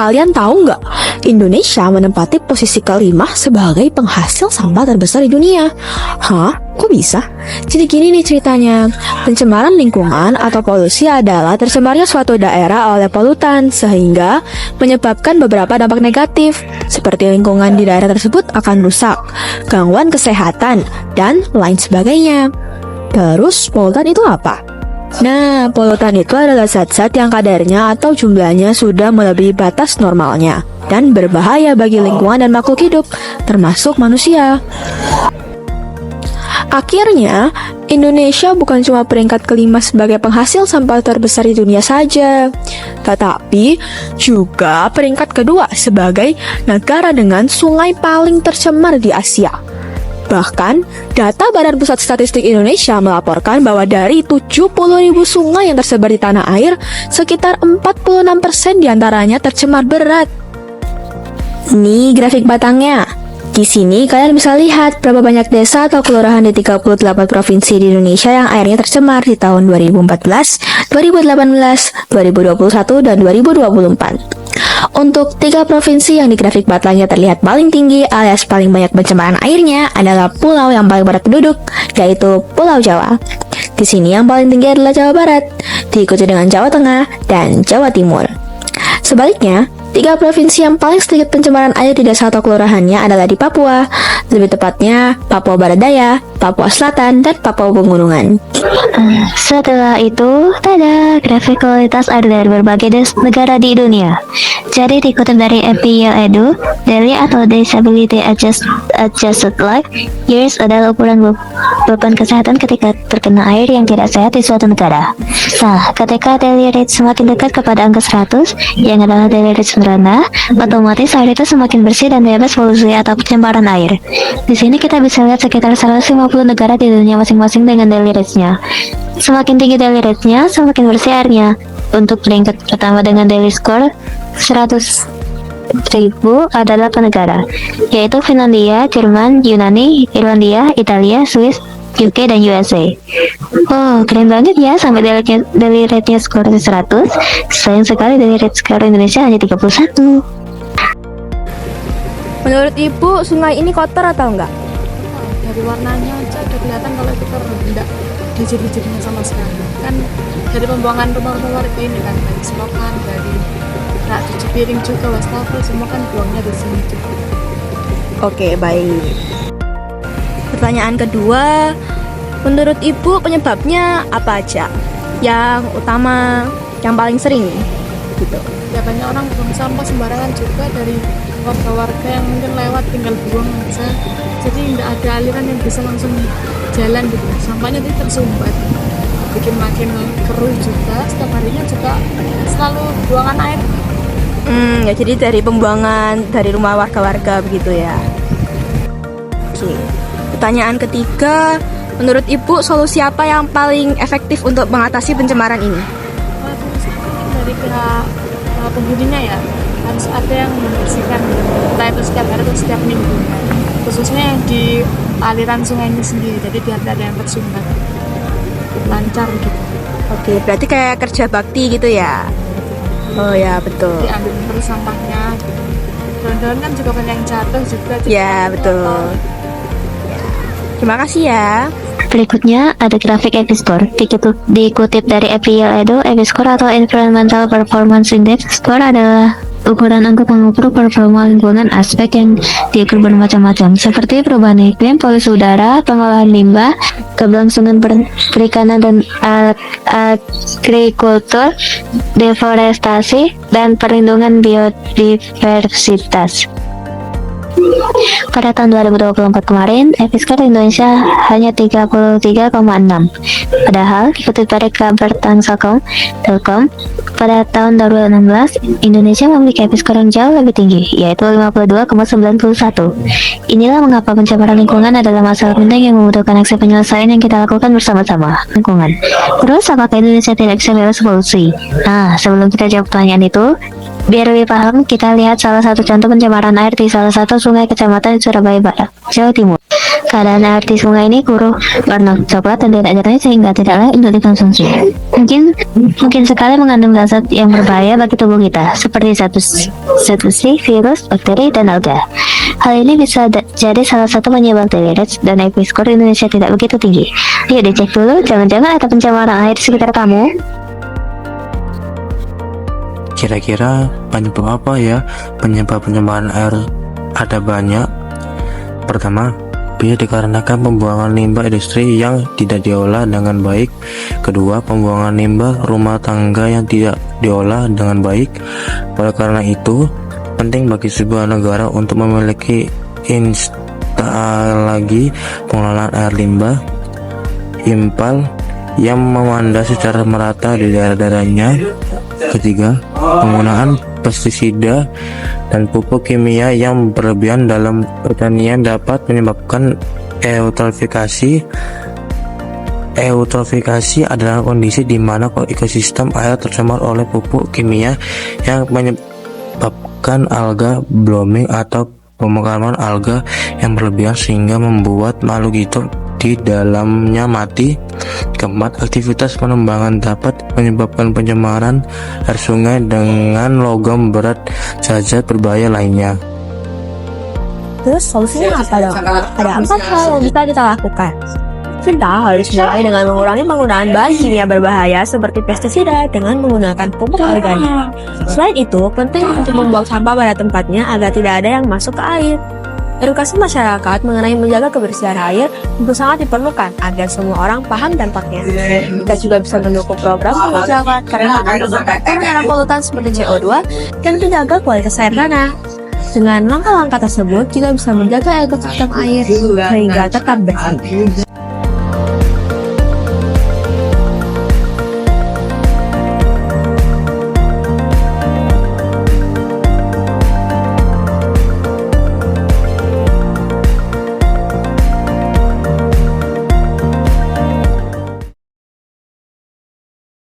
Kalian tahu nggak? Indonesia menempati posisi kelima sebagai penghasil sampah terbesar di dunia. Hah? Kok bisa? Jadi gini nih ceritanya. Pencemaran lingkungan atau polusi adalah tercemarnya suatu daerah oleh polutan sehingga menyebabkan beberapa dampak negatif seperti lingkungan di daerah tersebut akan rusak, gangguan kesehatan, dan lain sebagainya. Terus polutan itu apa? Nah, polutan itu adalah zat-zat yang kadarnya atau jumlahnya sudah melebihi batas normalnya dan berbahaya bagi lingkungan dan makhluk hidup, termasuk manusia. Akhirnya, Indonesia bukan cuma peringkat kelima sebagai penghasil sampah terbesar di dunia saja, tetapi juga peringkat kedua sebagai negara dengan sungai paling tercemar di Asia. Bahkan, data Badan Pusat Statistik Indonesia melaporkan bahwa dari 70.000 sungai yang tersebar di tanah air, sekitar 46% diantaranya tercemar berat. Ini grafik batangnya. Di sini kalian bisa lihat berapa banyak desa atau kelurahan di 38 provinsi di Indonesia yang airnya tercemar di tahun 2014, 2018, 2021, dan 2024. Untuk 3 provinsi yang di grafik batangnya terlihat paling tinggi alias paling banyak pencemaran airnya adalah pulau yang paling padat penduduk, yaitu Pulau Jawa. Di sini yang paling tinggi adalah Jawa Barat, diikuti dengan Jawa Tengah dan Jawa Timur. Sebaliknya, 3 provinsi yang paling sedikit pencemaran air di desa atau kelurahannya adalah di Papua, lebih tepatnya Papua Barat Daya, Papua Selatan, dan Papua Pegunungan. Setelah itu, tada, grafik kualitas air dari berbagai negara di dunia. Jadi dikutip dari FPL Edu, DALY atau Disability Adjusted Life Years adalah ukuran beban kesehatan ketika terkena air yang tidak sehat di suatu negara. Nah, ketika daily rate semakin dekat kepada angka 100, yang adalah daily rate rendah, otomatis air itu semakin bersih dan bebas polusi atau pencemaran air. Di sini kita bisa lihat sekitar 150 negara di dunia masing-masing dengan daily rate-nya. Semakin tinggi daily rate-nya, semakin bersih airnya. Untuk peringkat pertama dengan daily score 100.000 adalah 8 negara, yaitu Finlandia, Jerman, Yunani, Irlandia, Italia, Swiss, UK, dan USA. Oh, keren banget ya, sampai daily rate-nya skor 100. Sayang sekali daily rate skor Indonesia hanya 31. Menurut Ibu, sungai ini kotor atau enggak? Dari warnanya aja udah kelihatan kalau itu rendah, hijau-hijaunya sama sekali. Kan dari pembuangan rumah-rumah warga ini kan, dari selokan, dari rak cuci piring juga, wastafel, semua kan buangnya di sini juga. Oke, baik. Pertanyaan kedua, menurut Ibu penyebabnya apa aja? Yang utama, yang paling sering gitu. Ya banyak orang buang sampah sembarangan juga, dari warga-warga yang mungkin lewat tinggal buang aja. Jadi nggak ada aliran yang bisa langsung jalan gitu. Sampahnya itu tersumbat, bikin makin keruh juga. Setiap harinya juga selalu buangan air. Ya jadi dari pembuangan dari rumah warga-warga begitu ya. Oke. Pertanyaan ketiga, menurut Ibu solusi apa yang paling efektif untuk mengatasi pencemaran ini? Dari pihak penghuninya ya, harus ada yang membersihkan, entah itu setiap hari atau setiap minggu, khususnya yang di aliran sungai ini sendiri, jadi biar tidak ada yang tersumbat, lancar gitu. Oke, berarti kayak kerja bakti gitu ya? Oh ya, betul. Diambil terus sampahnya gitu. Daun-daun kan juga banyak yang jatuh juga. Ya, betul. Ya. Terima kasih ya. Berikutnya ada grafik Episcore, dikutip dari FPL Edu. Episcore atau Environmental Performance Index score adalah ukuran angka pengukur performa lingkungan. Aspek yang diukur bermacam-macam, seperti perubahan iklim, polusi udara, pengolahan limbah, keberlangsungan perikanan dan agrikultur, deforestasi, dan perlindungan biodiversitas. Pada tahun 2024 kemarin, Episcore Indonesia hanya 33,6. Padahal, dikutip dari kabar Telkom, pada tahun 2016, Indonesia memiliki Episcore yang jauh lebih tinggi, yaitu 52,91. Inilah mengapa pencemaran lingkungan adalah masalah penting yang membutuhkan aksi penyelesaian yang kita lakukan bersama-sama. Lingkungan. Terus, apakah Indonesia tidak bisa bebas polusi? Nah, sebelum kita jawab pertanyaan itu, biar lebih paham, kita lihat salah satu contoh pencemaran air di salah satu sungai kecamatan Surabaya Barat, Jawa Timur. Keadaan air di sungai ini keruh, warna coklat dan tidak jernih sehingga tidak layak untuk dikonsumsi. Mungkin sekali mengandung zat zat yang berbahaya bagi tubuh kita, seperti zat besi, virus, bakteri, dan alga. Hal ini bisa jadi salah satu penyebab Telerex dan IP skor Indonesia tidak begitu tinggi. Yuk dicek dulu, jangan-jangan ada pencemaran air di sekitar kamu. Kira-kira penyebab apa ya penyebab pencemaran air? Ada banyak. Pertama, bisa dikarenakan pembuangan limbah industri yang tidak diolah dengan baik. Kedua, pembuangan limbah rumah tangga yang tidak diolah dengan baik. Oleh karena itu, penting bagi sebuah negara untuk memiliki instalasi pengelolaan air limbah (IMPAL) yang memandai secara merata di daerah-daerahnya. Ketiga, penggunaan pestisida dan pupuk kimia yang berlebihan dalam pertanian dapat menyebabkan eutrofikasi. Eutrofikasi adalah kondisi di mana ekosistem air tercemar oleh pupuk kimia yang menyebabkan alga blooming atau pemekaran alga yang berlebihan sehingga membuat makhluk hidup di dalamnya mati. Keempat, aktivitas penambangan dapat menyebabkan pencemaran air sungai dengan logam berat, zat berbahaya lainnya. Terus solusinya apa dong? Ada 4 hal yang bisa kita lakukan. Kita harus mulai dengan mengurangi penggunaan bahan kimia berbahaya seperti pestisida dengan menggunakan pupuk organik. Selain itu, penting untuk membuang sampah pada tempatnya agar tidak ada yang masuk ke air. Edukasi masyarakat mengenai menjaga kebersihan air tentu sangat diperlukan agar semua orang paham dampaknya. Kita juga bisa mendukung program masyarakat karena mengurangi polutan seperti CO2 dan menjaga kualitas air tanah. Dengan langkah-langkah tersebut, kita bisa menjaga ekosistem air sehingga tetap bersih.